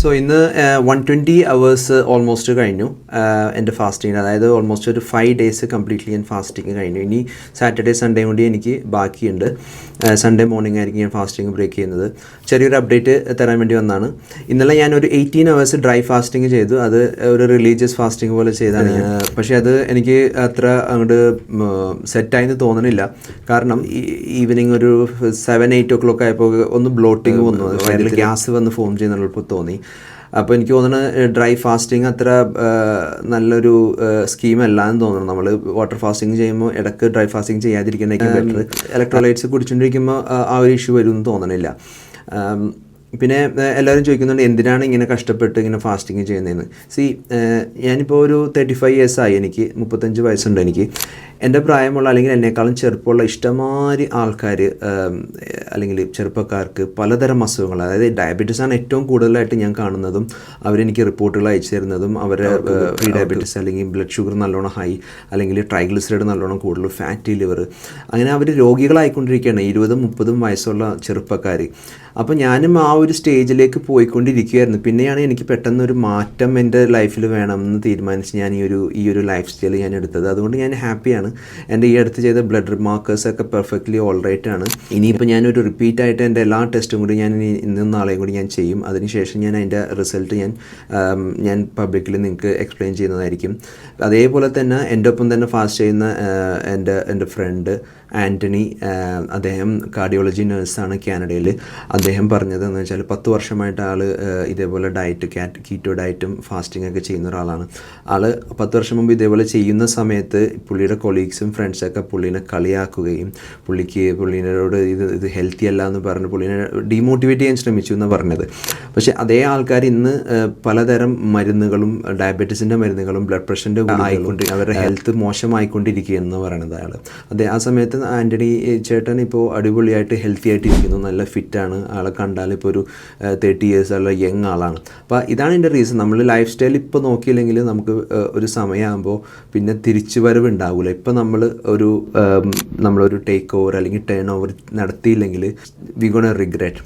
So ഇന്ന് 120 hours almost കഴിഞ്ഞു എൻ്റെ ഫാസ്റ്റിംഗ്. അതായത് ഓൾമോസ്റ്റ് ഒരു 5 days കംപ്ലീറ്റ്ലി ഞാൻ ഫാസ്റ്റിംഗ് കഴിഞ്ഞു. ഇനി സാറ്റർഡേ സൺഡേ കൂടി എനിക്ക് ബാക്കിയുണ്ട്. സൺഡേ മോർണിംഗ് ആയിരിക്കും ഞാൻ ഫാസ്റ്റിംഗ് ബ്രേക്ക് ചെയ്യുന്നത്. ചെറിയൊരു അപ്ഡേറ്റ് തരാൻ വേണ്ടി വന്നതാണ്. ഇന്നലെ ഞാനൊരു 18 hours ഡ്രൈ ഫാസ്റ്റിംഗ് ചെയ്തു. അത് ഒരു റിലീജിയസ് ഫാസ്റ്റിംഗ് പോലെ ചെയ്താണ്. പക്ഷേ അത് എനിക്ക് അത്ര അങ്ങോട്ട് സെറ്റായെന്ന് തോന്നണില്ല. കാരണം ഈവനിങ് ഒരു 7-8 o'clock ആയപ്പോൾ ഒന്ന് ബ്ലോട്ടിങ് വന്നു, വയറിൽ ഗ്യാസ് വന്ന് ഫോം ചെയ്യുന്നുള്ളപ്പോൾ തോന്നി. അപ്പോൾ എനിക്ക് തോന്നുന്നത് ഡ്രൈ ഫാസ്റ്റിംഗ് അത്ര നല്ലൊരു സ്കീമല്ല എന്ന് തോന്നുന്നു. നമ്മൾ വാട്ടർ ഫാസ്റ്റിംഗ് ചെയ്യുമ്പോൾ ഇടയ്ക്ക് ഡ്രൈ ഫാസ്റ്റിംഗ് ചെയ്യാതിരിക്കുന്നതായിരിക്കും ബെറ്റർ. ഇലക്ട്രോലൈറ്റ്സ് കുടിച്ചുകൊണ്ടിരിക്കുമ്പോൾ ആ ഒരു ഇഷ്യൂ വരുമെന്ന് തോന്നണില്ല. പിന്നെ എല്ലാവരും ചോദിക്കുന്നുണ്ട് എന്തിനാണ് ഇങ്ങനെ കഷ്ടപ്പെട്ട് ഇങ്ങനെ ഫാസ്റ്റിംഗ് ചെയ്യുന്നതെന്ന്. ഞാനിപ്പോൾ ഒരു 35 years ആയി. എനിക്ക് 35 വയസ്സുണ്ട്. എനിക്ക് എൻ്റെ പ്രായമുള്ള അല്ലെങ്കിൽ എന്നെക്കാളും ചെറുപ്പമുള്ള ഇഷ്ടംമാതിരി ആൾക്കാർ അല്ലെങ്കിൽ ചെറുപ്പക്കാർക്ക് പലതരം അസുഖങ്ങൾ, അതായത് ഡയബറ്റീസാണ് ഏറ്റവും കൂടുതലായിട്ട് ഞാൻ കാണുന്നതും അവരെനിക്ക് റിപ്പോർട്ടുകൾ അയച്ചു തരുന്നതും. അവരെ പ്രീ ഡയബറ്റീസ് അല്ലെങ്കിൽ ബ്ലഡ് ഷുഗർ നല്ലോണം ഹൈ, അല്ലെങ്കിൽ ട്രൈഗ്ലിസറൈഡ് നല്ലോണം കൂടുതൽ, ഫാറ്റി ലിവർ, അങ്ങനെ അവർ രോഗികളായിക്കൊണ്ടിരിക്കുകയാണ് 20-30 വയസ്സുള്ള ചെറുപ്പക്കാർ. അപ്പോൾ ഞാനും ആ ഒരു സ്റ്റേജിലേക്ക് പോയിക്കൊണ്ടിരിക്കുകയായിരുന്നു. പിന്നെയാണ് എനിക്ക് പെട്ടെന്നൊരു മാറ്റം എൻ്റെ ലൈഫിൽ വേണമെന്ന് തീരുമാനിച്ച് ഞാൻ ഈ ഒരു ലൈഫ് സ്റ്റൈൽ ഞാൻ എടുത്തത്. അതുകൊണ്ട് ഞാൻ ഹാപ്പിയാണ്. എൻ്റെ ഈ അടുത്ത് ചെയ്ത ബ്ലഡ് മാർക്കേഴ്സൊക്കെ പെർഫെക്റ്റ്ലി ഓൾ റൈറ്റ് ആണ്. ഇനിയിപ്പോൾ ഞാനൊരു റിപ്പീറ്റായിട്ട് എൻ്റെ എല്ലാ ടെസ്റ്റും കൂടി ഞാൻ ഇന്നും നാളെയും കൂടി ഞാൻ ചെയ്യും. അതിനുശേഷം ഞാൻ അതിൻ്റെ റിസൾട്ട് ഞാൻ പബ്ലിക്കിൽ നിങ്ങൾക്ക് എക്സ്പ്ലെയിൻ ചെയ്യുന്നതായിരിക്കും. അതേപോലെ തന്നെ എൻ്റെ ഒപ്പം തന്നെ ഫാസ്റ്റ് ചെയ്യുന്ന എൻ്റെ ഫ്രണ്ട് ആൻ്റണി, അദ്ദേഹം കാർഡിയോളജി നഴ്സാണ് കാനഡയിൽ. അദ്ദേഹം പറഞ്ഞതെന്ന് വെച്ചാൽ 10 വർഷമായിട്ട് ആൾ ഇതേപോലെ കീറ്റോ ഡയറ്റും ഫാസ്റ്റിംഗ് ഒക്കെ ചെയ്യുന്ന ഒരാളാണ്. ആൾ 10 വർഷം മുമ്പ് ഇതേപോലെ ചെയ്യുന്ന സമയത്ത് പുള്ളിയുടെ കൊളീഗ്സും ഫ്രണ്ട്സൊക്കെ പുള്ളീനെ കളിയാക്കുകയും പുള്ളിനോട് ഇത് ഹെൽത്തി അല്ല എന്ന് പറഞ്ഞ് പുള്ളീനെ ഡീമോട്ടിവേറ്റ് ചെയ്യാൻ ശ്രമിച്ചു എന്നാണ് പറഞ്ഞത്. പക്ഷേ അതേ ആൾക്കാർ ഇന്ന് പലതരം മരുന്നുകളും ഡയബറ്റീസിൻ്റെ മരുന്നുകളും ബ്ലഡ് പ്രഷറിൻ്റെ ആയിക്കൊണ്ട് അവരുടെ ഹെൽത്ത് മോശമായിക്കൊണ്ടിരിക്കുകയെന്ന് പറയണത് അയാൾ. ആ സമയത്ത് ആൻ്റണി ചേട്ടൻ ഇപ്പോൾ അടിപൊളിയായിട്ട് ഹെൽത്തി ആയിട്ടിരിക്കുന്നു, നല്ല ഫിറ്റാണ്. ആളെ കണ്ടാൽ ഇപ്പോൾ ഒരു 30 years ഉള്ള യങ് ആളാണ്. അപ്പോൾ ഇതാണ് എൻ്റെ റീസൺ. നമ്മൾ ലൈഫ് സ്റ്റൈൽ ഇപ്പോൾ നോക്കിയില്ലെങ്കിൽ നമുക്ക് ഒരു സമയമാകുമ്പോൾ പിന്നെ തിരിച്ചു വരവ് ഉണ്ടാവില്ല. ഇപ്പോൾ നമ്മളൊരു ടേക്ക് ഓവർ അല്ലെങ്കിൽ ടേൺ ഓവർ നടത്തിയില്ലെങ്കിൽ വി ഗോണ റിഗ്രറ്റ്.